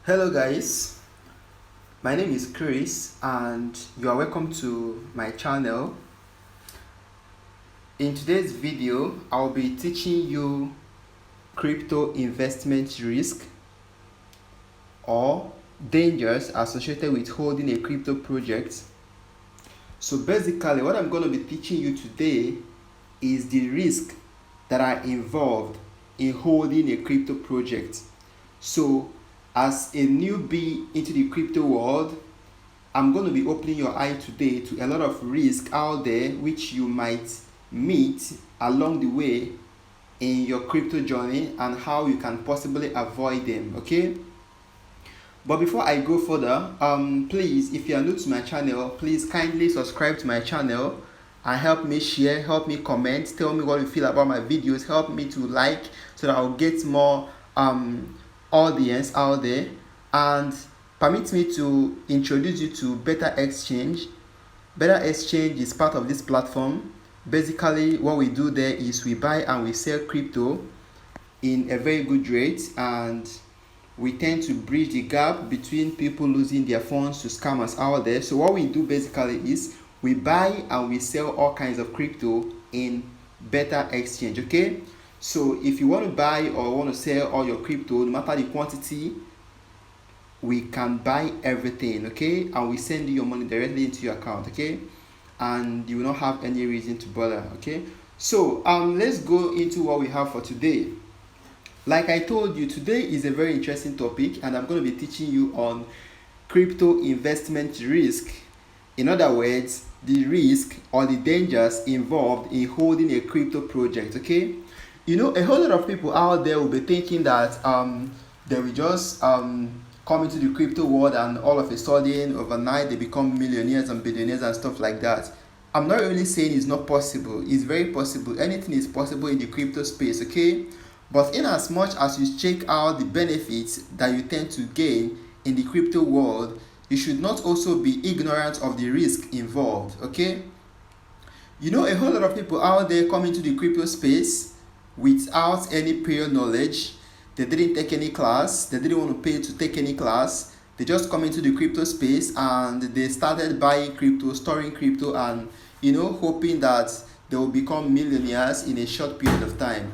Hello guys, my name is Chris and you are welcome to my channel. In today's video, I'll be teaching you crypto investment risk or dangers associated with holding a crypto project. So basically what I'm going to be teaching you today is the risk that are involved in holding a crypto project. So as a newbie into the crypto world, I'm going to be opening your eye today to a lot of risk out there which you might meet along the way in your crypto journey and how you can possibly avoid them, okay? But before I go further, please, if you are new to my channel, please kindly subscribe to my channel and help me share, help me comment, tell me what you feel about my videos, help me to like so that I'll get more audience out there, and permit me to introduce you to Better Exchange. Better Exchange is part of this platform. Basically what we do there is we buy and we sell crypto in a very good rate, and we tend to bridge the gap between people losing their funds to scammers out there. So what we do basically is we buy and we sell all kinds of crypto in Better Exchange, okay? So if you want to buy or want to sell all your crypto, no matter the quantity, we can buy everything, okay? And we send you your money directly into your account, okay? And you will not have any reason to bother, okay? So let's go into what we have for today. Like I told you, today is a very interesting topic and I'm going to be teaching you on crypto investment risk. In other words, the risk or the dangers involved in holding a crypto project, okay? You know, a whole lot of people out there will be thinking that they will just come into the crypto world and all of a sudden overnight they become millionaires and billionaires and stuff like that. I'm not really saying it's not possible. It's very possible. Anything is possible in the crypto space, okay? But in as much as you check out the benefits that you tend to gain in the crypto world, you should not also be ignorant of the risk involved, okay? You know, a whole lot of people out there come into the crypto space without any prior knowledge. They didn't take any class, they didn't want to pay to take any class. They just come into the crypto space and they started buying crypto, storing crypto, and hoping that they will become millionaires in a short period of time.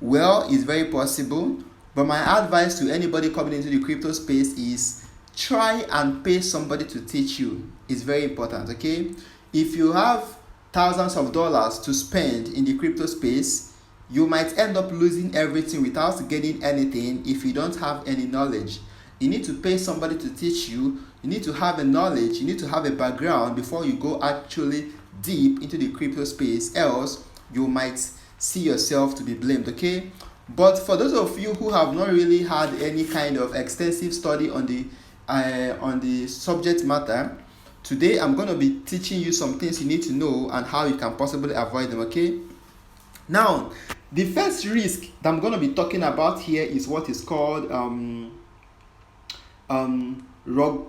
Well, it's very possible, but my advice to anybody coming into the crypto space is try and pay somebody to teach you. It's very important, okay? If you have thousands of dollars to spend in the crypto space, you might end up losing everything without gaining anything if you don't have any knowledge. You need to pay somebody to teach you. You need to have a knowledge. You need to have a background before you go actually deep into the crypto space. Else, you might see yourself to be blamed, okay? But for those of you who have not really had any kind of extensive study on the subject matter, today I'm going to be teaching you some things you need to know and how you can possibly avoid them, okay? Now, the first risk that I'm going to be talking about here is what is called rug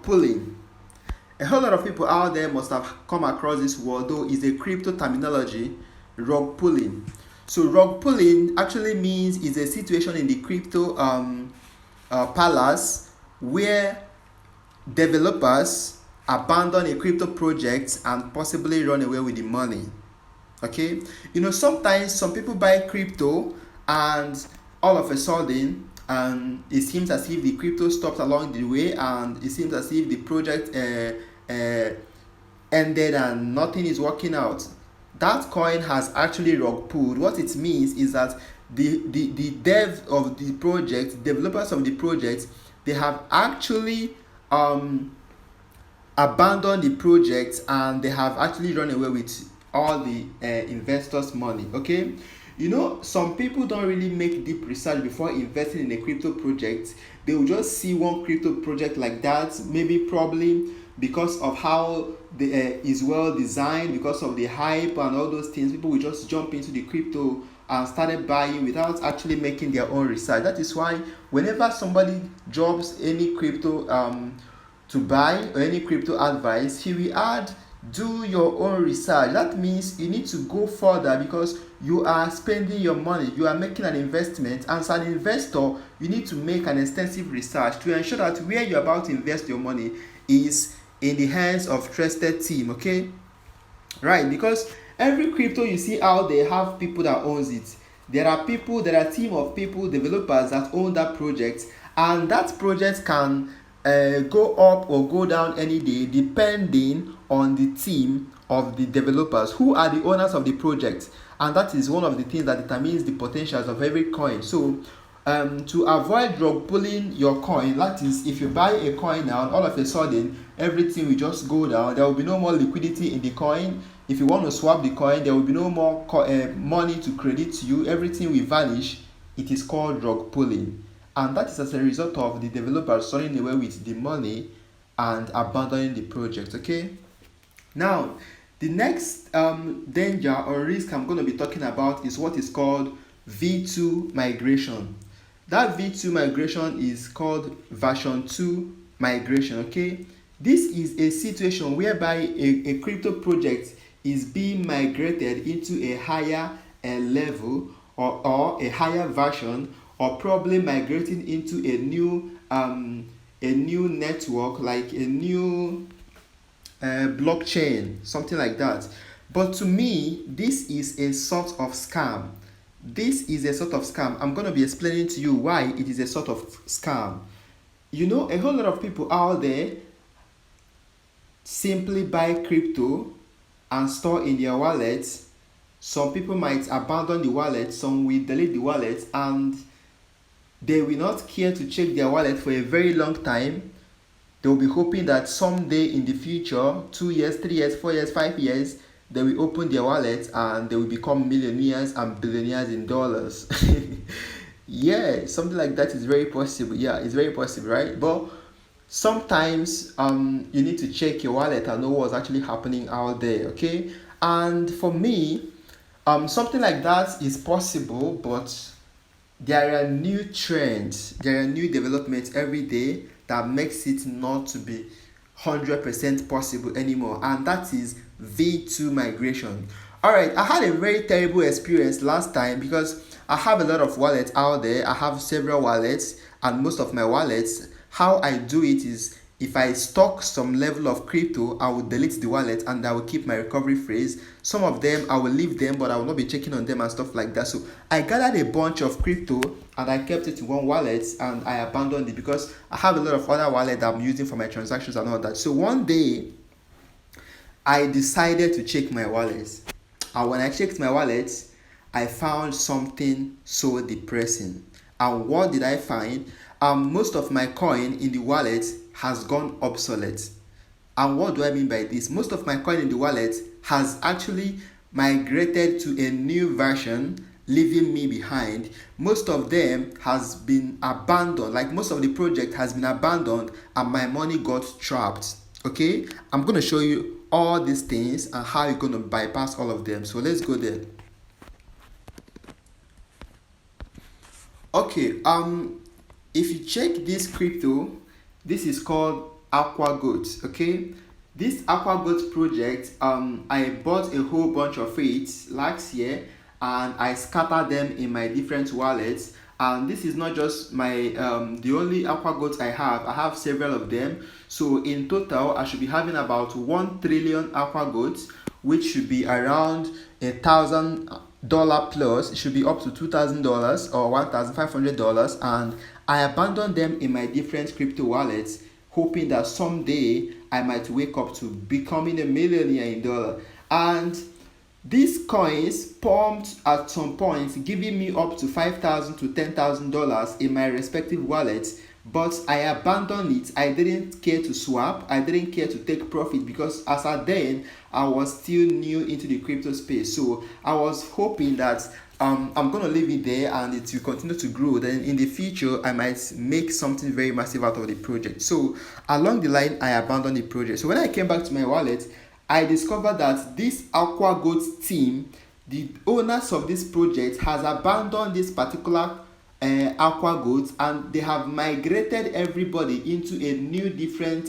pulling. A whole lot of people out there must have come across this word, though it's a crypto terminology, rug pulling. So rug pulling actually means is a situation in the crypto palace where developers abandon a crypto project and possibly run away with the money. Okay, sometimes some people buy crypto and all of a sudden it seems as if the crypto stopped along the way, and it seems as if the project ended and nothing is working out. That coin has actually rug pulled. What it means is that the dev of the project, developers of the project, they have actually abandoned the project and they have actually run away with all the investors' money, okay? Some people don't really make deep research before investing in a crypto project. They will just see one crypto project like that, probably because of how the is well designed, because of the hype and all those things. People will just jump into the crypto and started buying without actually making their own research. That is why whenever somebody drops any crypto to buy or any crypto advice, he will add do your own research. That means you need to go further because you are spending your money, you are making an investment. As an investor, you need to make an extensive research to ensure that where you're about to invest your money is in the hands of trusted team, okay? Right, because every crypto you see out there have people that owns it. There are team of people, developers that own that project, and that project can go up or go down any day depending on the team of the developers who are the owners of the project. And that is one of the things that determines the potentials of every coin. So to avoid rug pulling your coin, that is, if you buy a coin now, all of a sudden everything will just go down. There will be no more liquidity in the coin. If you want to swap the coin, there will be no more money to credit to you. Everything will vanish. It is called rug pulling, and that is as a result of the developers running away with the money and abandoning the project. Okay, now the next danger or risk I'm going to be talking about is what is called V2 migration. That V2 migration is called version 2 migration. Okay, this is a situation whereby a crypto project is being migrated into a higher level or a higher version, or probably migrating into a new network, like a new blockchain, something like that. But to me, this is a sort of scam. This is a sort of scam. I'm going to be explaining to you why it is a sort of scam. You know, a whole lot of people out there simply buy crypto and store in their wallets. Some people might abandon the wallet, some will delete the wallet, and they will not care to check their wallet for a very long time. They will be hoping that someday in the future, 2 years, 3 years, 4 years, 5 years, they will open their wallet and they will become millionaires and billionaires in dollars. Yeah, something like that is very possible. Yeah, it's very possible, right? But sometimes you need to check your wallet and know what's actually happening out there, okay? And for me, something like that is possible, but there are new trends, there are new developments every day that makes it not to be 100% possible anymore, and that is V2 migration. All right, I had a very terrible experience last time because I have a lot of wallets out there. I have several wallets, and most of my wallets, how I do it is, if I stock some level of crypto, I will delete the wallet and I will keep my recovery phrase. Some of them I will leave them, but I will not be checking on them and stuff like that. So I gathered a bunch of crypto and I kept it in one wallet and I abandoned it because I have a lot of other wallets that I'm using for my transactions and all that. So one day I decided to check my wallet, and when I checked my wallet, I found something so depressing. And what did I find? Most of my coin in the wallet has gone obsolete. And what do I mean by this? Most of my coin in the wallet has actually migrated to a new version, leaving me behind. Most of them has been abandoned, like most of the project has been abandoned and my money got trapped. Okay, I'm going to show you all these things and how you're going to bypass all of them. So let's go there. Okay, if you check this crypto, this is called ROQQU. Okay, this ROQQU project, I bought a whole bunch of it last year and I scattered them in my different wallets. And this is not just my the only ROQQU I have several of them. So in total I should be having about 1 trillion ROQQU, which should be around $1,000 plus. It should be up to $2,000 or $1,500, and I abandoned them in my different crypto wallets, hoping that someday I might wake up to becoming a millionaire in dollar. And these coins pumped at some point, giving me up to $5,000 to $10,000 in my respective wallets. But I abandoned it. I didn't care to swap. I didn't care to take profit because as at then I was still new into the crypto space. So I was hoping that I'm gonna leave it there and it will continue to grow. Then in the future I might make something very massive out of the project. So along the line I abandoned the project. So when I came back to my wallet, I discovered that this ROQQU team, the owners of this project, has abandoned this particular ROQQU, and they have migrated everybody into a new different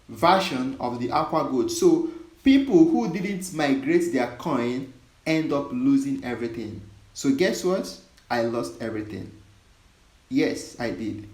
version of the ROQQU. So people who didn't migrate their coin end up losing everything. So guess what? I lost everything. Yes, I did.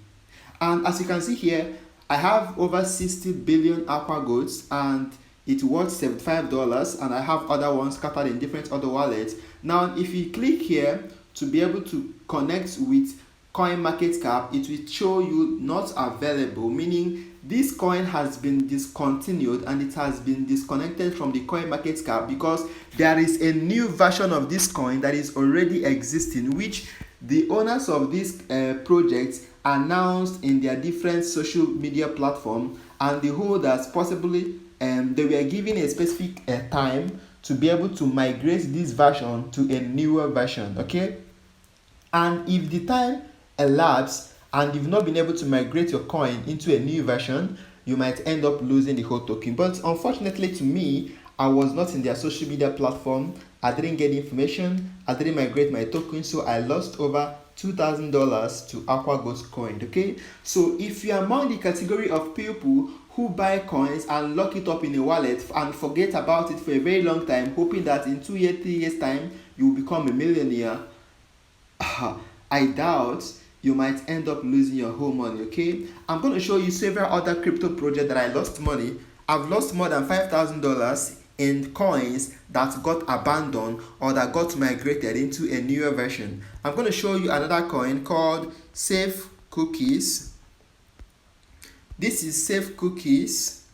And as you can see here, I have over 60 billion aqua goats and it's worth $75, and I have other ones scattered in different other wallets. Now if you click here to be able to connect with CoinMarketCap, it will show you not available, meaning this coin has been discontinued and it has been disconnected from the CoinMarketCap because there is a new version of this coin that is already existing, which the owners of this project announced in their different social media platform, and the holders possibly they were given a specific time to be able to migrate this version to a newer version. Okay, and if the time elapsed and you've not been able to migrate your coin into a new version, you might end up losing the whole token. But unfortunately to me, I was not in their social media platform, I didn't get the information, I didn't migrate my token, so I lost over $2,000 to Aqua Ghost Coin. Okay, so if you are among the category of people who buy coins and lock it up in a wallet and forget about it for a very long time, hoping that in 2 years, 3 years time you will become a millionaire, I doubt. You might end up losing your whole money. Okay, I'm going to show you several other crypto projects that I lost money. I've lost more than $5,000 in coins that got abandoned or that got migrated into a newer version. I'm going to show you another coin called Safe Cookies. This is Safe Cookies,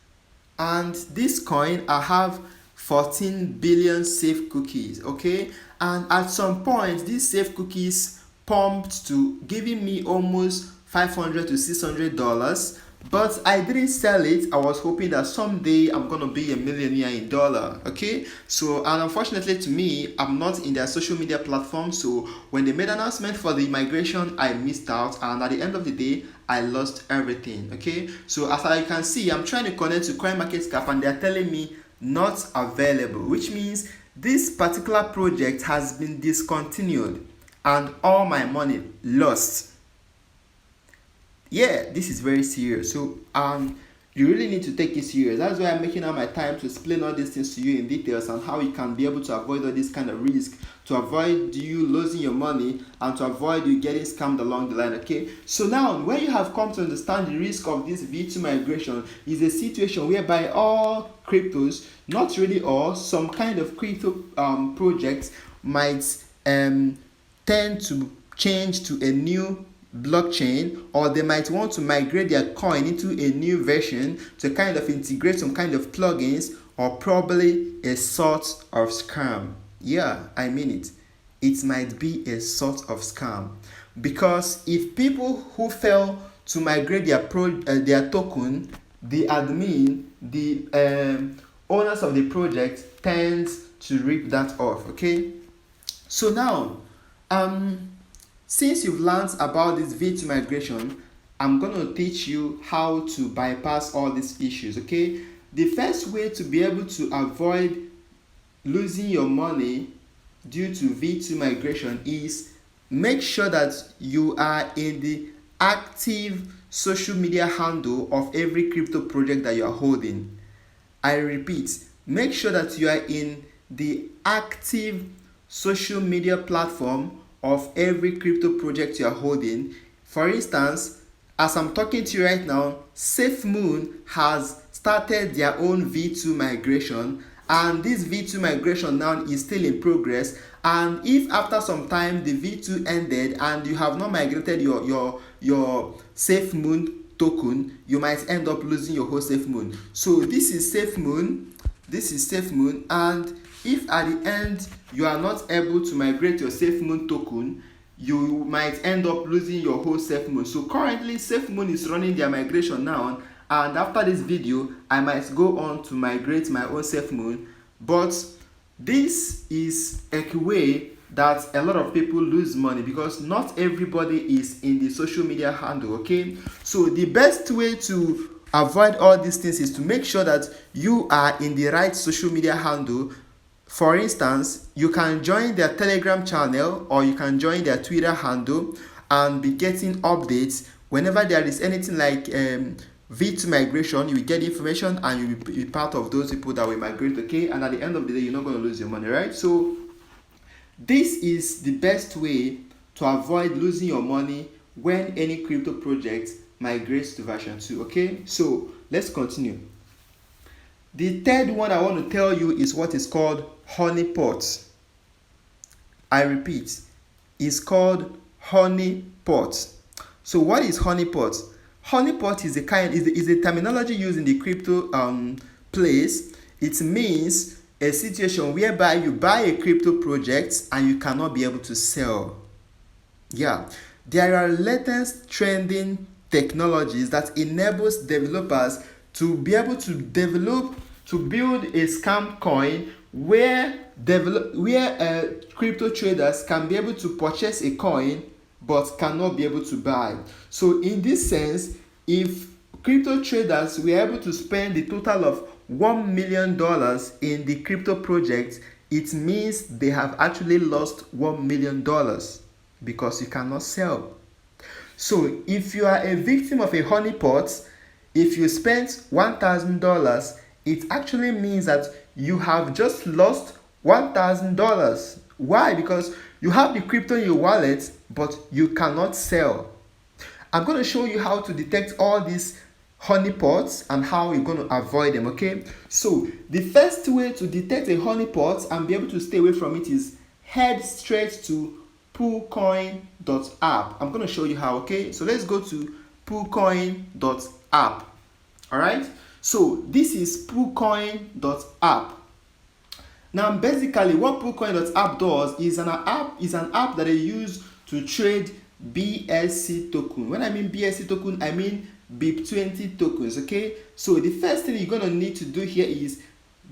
and this coin I have 14 billion safe cookies. Okay, and at some point these safe cookies pumped to giving me almost $500 to $600, but I didn't sell it. I was hoping that someday I'm gonna be a millionaire in dollar. Okay, so and unfortunately to me, I'm not in their social media platform, so when they made an announcement for the migration, I missed out, and at the end of the day I lost everything. Okay, so as I can see, I'm trying to connect to CoinMarketCap and they're telling me not available, which means this particular project has been discontinued and all my money lost. Yeah, this is very serious. So you really need to take it serious. That's why I'm making out my time to explain all these things to you in details and how you can be able to avoid all this kind of risk, to avoid you losing your money and to avoid you getting scammed along the line. Okay, so now when you have come to understand the risk of this V2 migration, is a situation whereby all cryptos, not really all, some kind of crypto projects might tend to change to a new blockchain, or they might want to migrate their coin into a new version to kind of integrate some kind of plugins, or probably a sort of scam. Yeah, I mean it. It might be a sort of scam, because if people who fail to migrate their token, the admin, the owners of the project tends to rip that off. Okay, so now since you've learned about this V2 migration, I'm going to teach you how to bypass all these issues. Okay, the first way to be able to avoid losing your money due to V2 migration is make sure that you are in the active social media handle of every crypto project that you are holding. I repeat, make sure that you are in the active social media platform of every crypto project you are holding. For instance, as I'm talking to you right now, SafeMoon has started their own V2 migration, and this V2 migration now is still in progress. And if after some time the V2 ended and you have not migrated your SafeMoon token, you might end up losing your whole SafeMoon. So this is SafeMoon, and if at the end you are not able to migrate your SafeMoon token, you might end up losing your whole SafeMoon. So currently SafeMoon is running their migration now, and after this video I might go on to migrate my own SafeMoon. But this is a way that a lot of people lose money, because not everybody is in the social media handle. Okay, so the best way to avoid all these things is to make sure that you are in the right social media handle. For instance, you can join their Telegram channel or you can join their Twitter handle and be getting updates whenever there is anything like V2 migration. You will get information and you will be part of those people that will migrate. Okay, and at the end of the day you're not going to lose your money, right? So this is the best way to avoid losing your money when any crypto project migrates to version 2. Okay, so let's continue. The third one I want to tell you is what is called honeypots. I repeat, it's called honeypots. So what is honeypots? Honeypot is a terminology used in the crypto place. It means a situation whereby you buy a crypto project and you cannot be able to sell. Yeah, there are latest trending technologies that enables developers to be able to build a scam coin where crypto traders can be able to purchase a coin but cannot be able to buy. So in this sense, if crypto traders were able to spend the total of $1 million in the crypto project, it means they have actually lost $1 million because you cannot sell. So if you are a victim of a honeypot, if you spent $1,000, it actually means that you have just lost $1,000. Why? Because you have the crypto in your wallet, but you cannot sell. I'm going to show you how to detect all these honeypots and how you're going to avoid them. Okay, so the first way to detect a honeypot and be able to stay away from it is head straight to Poocoin.app. I'm going to show you how. Okay, so let's go to Poocoin.app. all right, so this is Poocoin.app. Now basically what Poocoin.app does is an app that I use to trade BSC token. When I mean BSC token, I mean BIP20 tokens. Okay, so the first thing you're going to need to do here is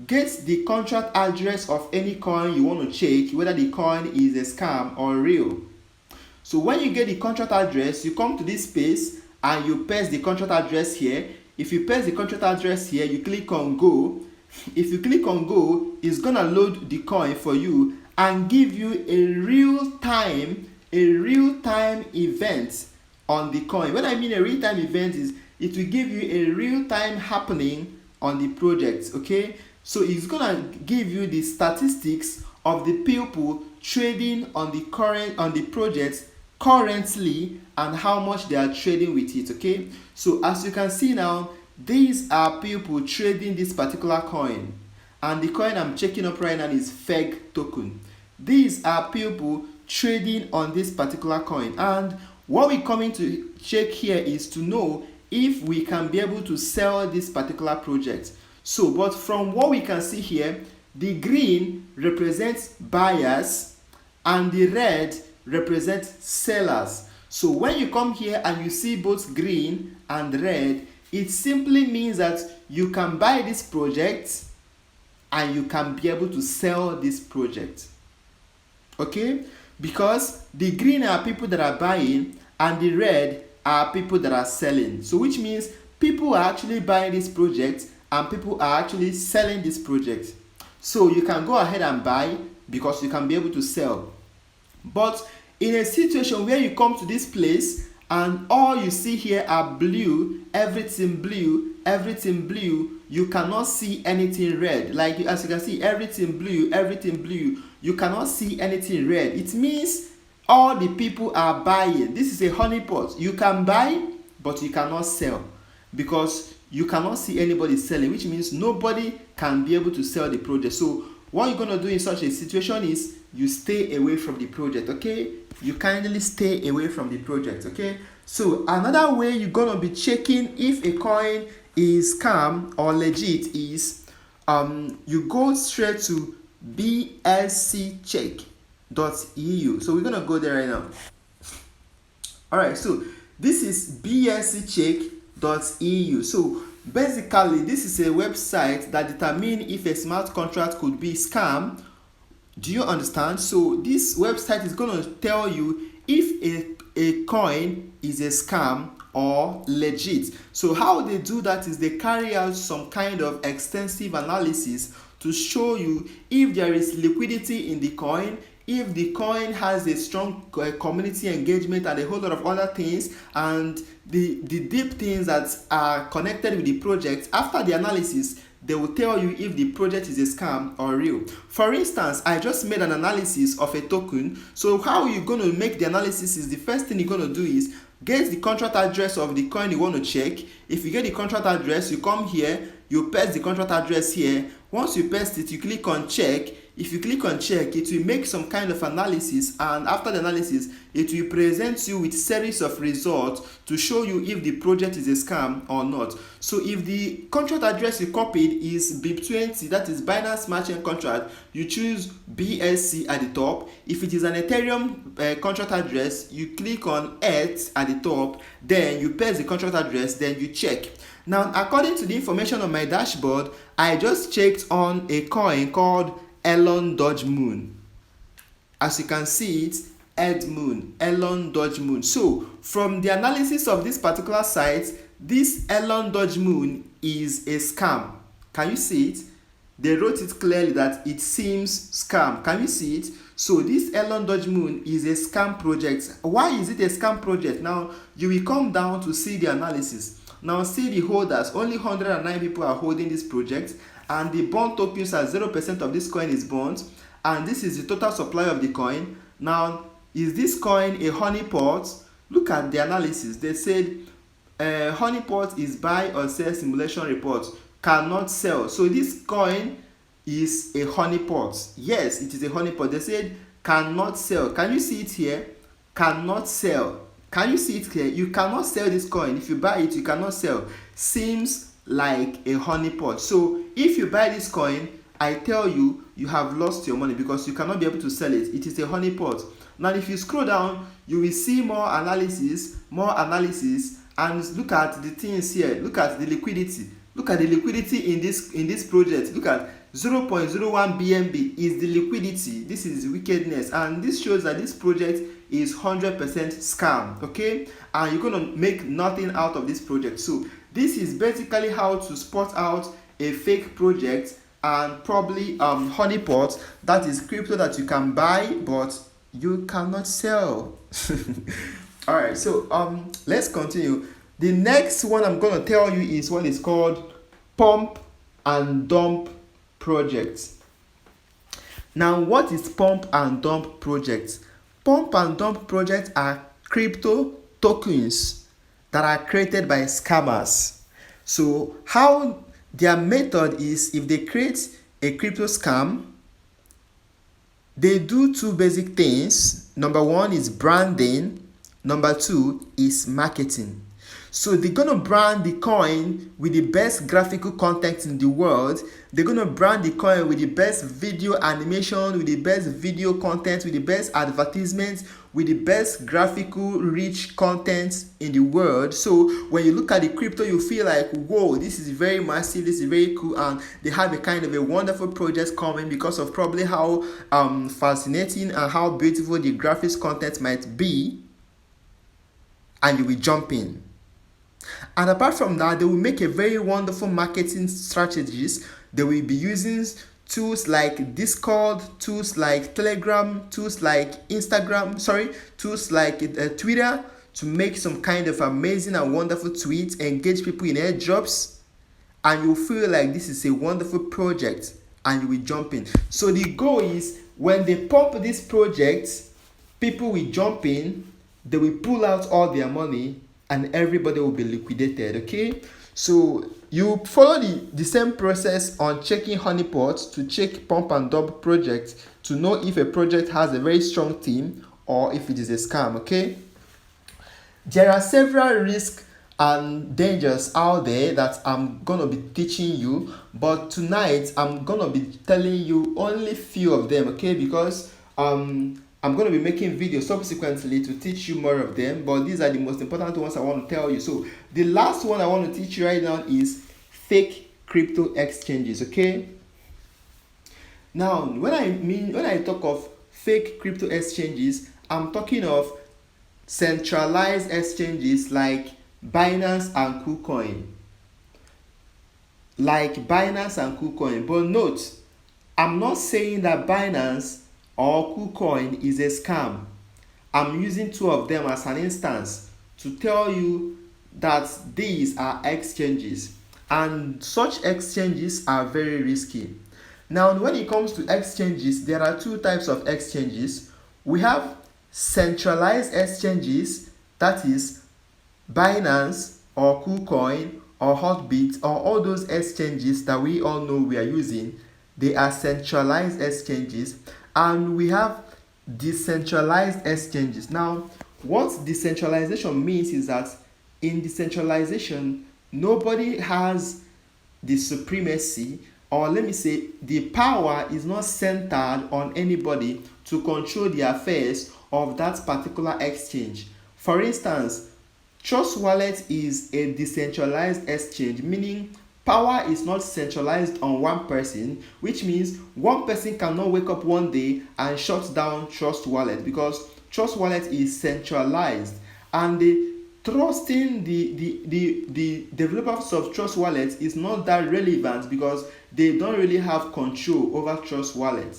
get the contract address of any coin you want to check whether the coin is a scam or real. So when you get the contract address, you come to this space and you paste the contract address here. If you paste the contract address here, you click on go. If you click on go, it's gonna load the coin for you and give you a real-time event on the coin. When I mean a real-time event is it will give you a real-time happening on the project. Okay, so it's gonna give you the statistics of the people trading on the project currently and how much they are trading with it. Okay, so as you can see now, these are people trading this particular coin, and the coin I'm checking up right now is FEG token. These are people trading on this particular coin, and what we're coming to check here is to know if we can be able to sell this particular project. So but from what we can see here, the green represents buyers and the red represents sellers. So when you come here and you see both green and red, it simply means that you can buy this project and you can be able to sell this project. Okay, because the green are people that are buying and the red are people that are selling. So which means people are actually buying this project and people are actually selling this project. So you can go ahead and buy because you can be able to sell. But in a situation where you come to this place and all you see here are blue, everything blue, you cannot see anything red. Like as you can see, everything blue, you cannot see anything red. It means all the people are buying. This is a honeypot. You can buy, but you cannot sell because you cannot see anybody selling, which means nobody can be able to sell the project. So what you're going to do in such a situation is you stay away from the project. Okay, you kindly stay away from the project. Okay, so another way you're going to be checking if a coin is scam or legit is you go straight to Bscheck.eu. So we're going to go there right now. All right, so this is Bscheck.eu. So basically this is a website that determines if a smart contract could be scam. Do you understand? So this website is going to tell you if a coin is a scam or legit. So how they do that is they carry out some kind of extensive analysis to show you if there is liquidity in the coin, if the coin has a strong community engagement and a whole lot of other things, and the deep things that are connected with the project. After the analysis, they will tell you if the project is a scam or real. For instance, I just made an analysis of a token. So how you're going to make the analysis is the first thing you're going to do is get the contract address of the coin you want to check. If you get the contract address, you come here, you paste the contract address here. Once you paste it, you click on check. If you click on check, it will make some kind of analysis, and after the analysis, it will present you with series of results to show you if the project is a scam or not. So if the contract address you copied is BIP20, that is Binance Smart Chain contract, you choose BSC at the top. If it is an Ethereum contract address, you click on ETH at the top, then you paste the contract address, then you check. Now, according to the information on my dashboard, I just checked on a coin called Elon Doge Moon. As you can see it, Elon Doge Moon. So from the analysis of this particular site, this Elon Doge Moon is a scam. Can you see it? They wrote it clearly that it seems scam. Can you see it? So this Elon Doge Moon is a scam project. Why is it a scam project? Now you will come down to see the analysis. Now see the holders. Only 109 people are holding this project, and the bond tokens are 0% of this coin is bonds, and this is the total supply of the coin. Now, is this coin a honeypot? Look at the analysis. They said honeypot is buy or sell simulation report, cannot sell. So this coin is a honeypot. Yes, it is a honeypot. They said cannot sell. Can you see it here? Cannot sell. Can you see it here? You cannot sell this coin. If you buy it, you cannot sell. Seems like a honeypot. So if you buy this coin, I tell you, you have lost your money because you cannot be able to sell it. It is a honeypot. Now if you scroll down, you will see more analysis, and look at the things here. Look at the liquidity. Look at the liquidity in this project. Look at 0.01 BNB is the liquidity. This is wickedness, and this shows that this project is 100% scam. Okay, and you're gonna make nothing out of this project. So this is basically how to spot out a fake project and probably honeypot, that is crypto that you can buy but you cannot sell. All right, so let's continue. The next one I'm going to tell you is what is called pump and dump projects. Now, what is pump and dump projects? Pump and dump projects are crypto tokens that are created by scammers. So how their method is, if they create a crypto scam, they do two basic things. Number one is branding. Number two is marketing. So they're going to brand the coin with the best graphical content in the world. They're going to brand the coin with the best video animation, with the best video content, with the best advertisements, with the best graphical rich content in the world. So when you look at the crypto, you feel like, whoa, this is very massive, this is very cool, and they have a kind of a wonderful project coming because of probably how fascinating and how beautiful the graphics content might be, and you will jump in. And apart from that, they will make a very wonderful marketing strategies. They will be using tools like Discord, tools like Telegram, tools like tools like Twitter to make some kind of amazing and wonderful tweets, engage people in airdrops, and you'll feel like this is a wonderful project and you will jump in. So the goal is, when they pump this project, people will jump in, they will pull out all their money, and everybody will be liquidated. Okay, so you follow the same process on checking honeypots to check pump and dump projects to know if a project has a very strong team or if it is a scam. Okay, there are several risks and dangers out there that I'm gonna be teaching you, but tonight I'm gonna be telling you only few of them. Okay, because I'm going to be making videos subsequently to teach you more of them, but these are the most important ones I want to tell you. So the last one I want to teach you right now is fake crypto exchanges. Okay, now when I talk of fake crypto exchanges, I'm talking of centralized exchanges like Binance and KUCOIN. But note, I'm not saying that Binance or KUCOIN is a scam. I'm using two of them as an instance to tell you that these are exchanges, and such exchanges are very risky. Now, when it comes to exchanges, there are two types of exchanges. We have centralized exchanges, that is Binance or KUCOIN or HOTBIT or all those exchanges that we all know we are using, they are centralized exchanges, and we have decentralized exchanges. Now, what decentralization means is that in decentralization, nobody has the supremacy, or let me say, the power is not centered on anybody to control the affairs of that particular exchange. For instance, Trust Wallet is a decentralized exchange, meaning power is not centralized on one person, which means one person cannot wake up one day and shut down Trust Wallet, because Trust Wallet is centralized, and trusting the developers of Trust Wallet is not that relevant, because they don't really have control over Trust Wallet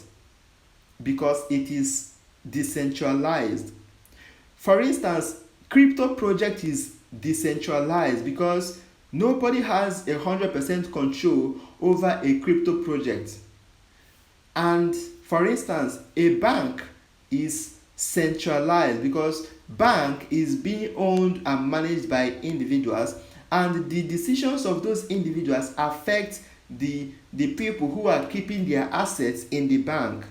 because it is decentralized. For instance, crypto project is decentralized because nobody has 100% control over a crypto project. And for instance, a bank is centralized because bank is being owned and managed by individuals, and the decisions of those individuals affect the people who are keeping their assets in the bank.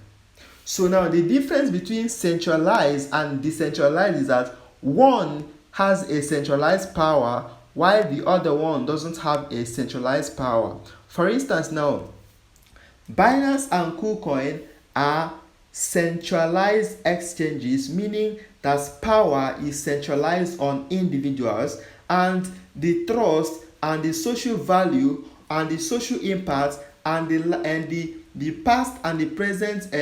So now the difference between centralized and decentralized is that one has a centralized power while the other one doesn't have a centralized power. For instance, now Binance and KuCoin are centralized exchanges, meaning that power is centralized on individuals, and the trust and the social value and the social impact and the past and the present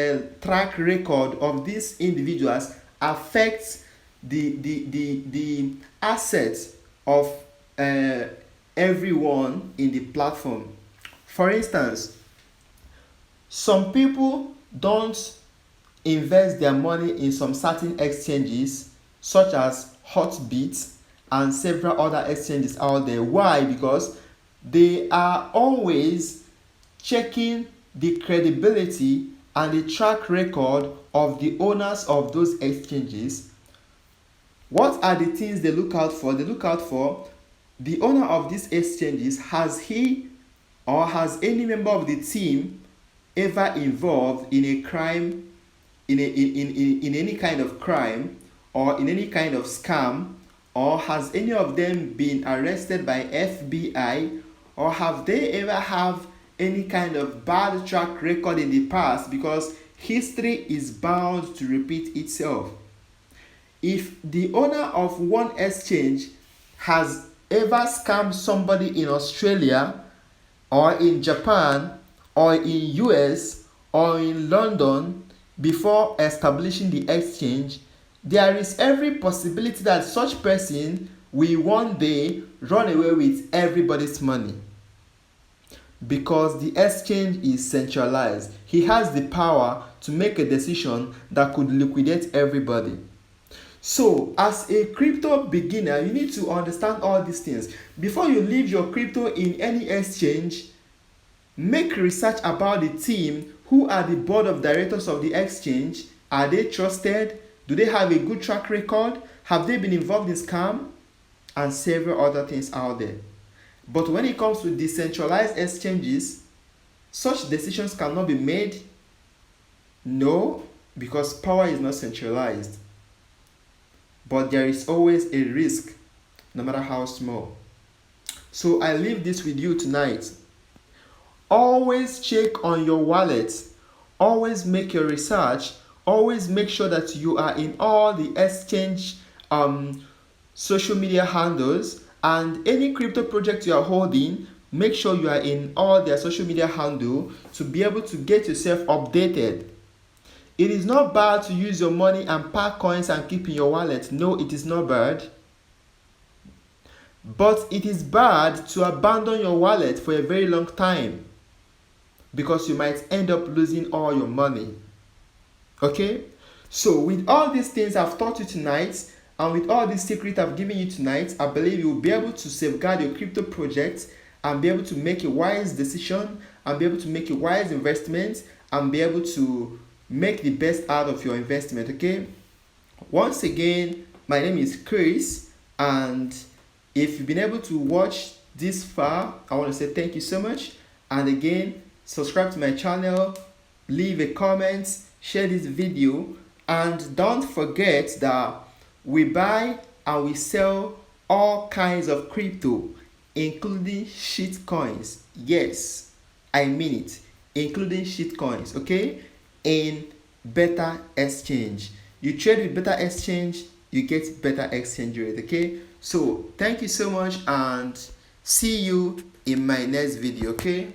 track record of these individuals affects the assets of everyone in the platform. For instance, some people don't invest their money in some certain exchanges such as HOTBIT and several other exchanges out there. Why? Because they are always checking the credibility and the track record of the owners of those exchanges. What are the things they look out for? They look out for the owner of these exchanges. Has he or has any member of the team ever involved in a crime, in any kind of crime, or in any kind of scam, or has any of them been arrested by FBI, or have they ever have any kind of bad track record in the past, because history is bound to repeat itself. If the owner of one exchange has ever scammed somebody in Australia or in Japan or in US or in London before establishing the exchange, there is every possibility that such person will one day run away with everybody's money, because the exchange is centralized. He has the power to make a decision that could liquidate everybody. So as a crypto beginner, you need to understand all these things. Before you leave your crypto in any exchange, make research about the team. Who are the board of directors of the exchange? Are they trusted? Do they have a good track record? Have they been involved in scam? And several other things out there. But when it comes to decentralized exchanges, such decisions cannot be made. No, because power is not centralized. But there is always a risk, no matter how small. So I leave this with you tonight. Always check on your wallet. Always make your research. Always make sure that you are in all the exchange social media handles, and any crypto project you are holding, make sure you are in all their social media handle to be able to get yourself updated. It is not bad to use your money and pack coins and keep in your wallet. No, it is not bad. But it is bad to abandon your wallet for a very long time, because you might end up losing all your money. Okay? So with all these things I've taught you tonight, and with all these secrets I've given you tonight, I believe you will be able to safeguard your crypto project and be able to make a wise decision and be able to make a wise investment and be able to make the best out of your investment. Okay? Once again, my name is Chris, and If you've been able to watch this far, I want to say thank you so much. And again, subscribe to my channel, leave a comment, share this video, and don't forget that we buy and we sell all kinds of crypto, including shit coins. Yes, I mean it, including shit coins, okay? In better exchange. You trade with better exchange, you get better exchange rate, okay? So thank you so much and see you in my next video, okay?